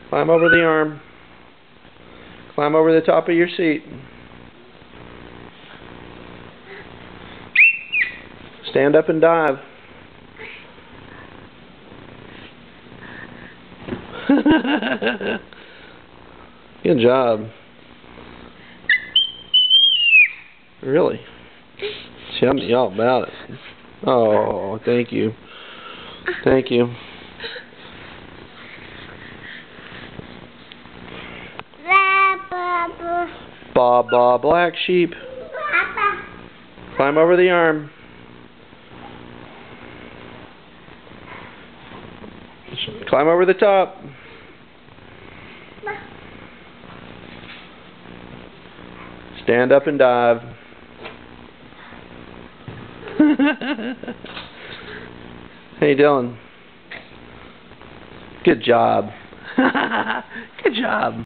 Climb over the arm. Climb over the top of your seat. Stand up and dive. Good job. Really? Tell me all about it. Oh, thank you. Thank you. Ba ba black sheep. Climb over the arm. Climb over the top. Stand up and dive. Hey Dylan. Good job. Good job.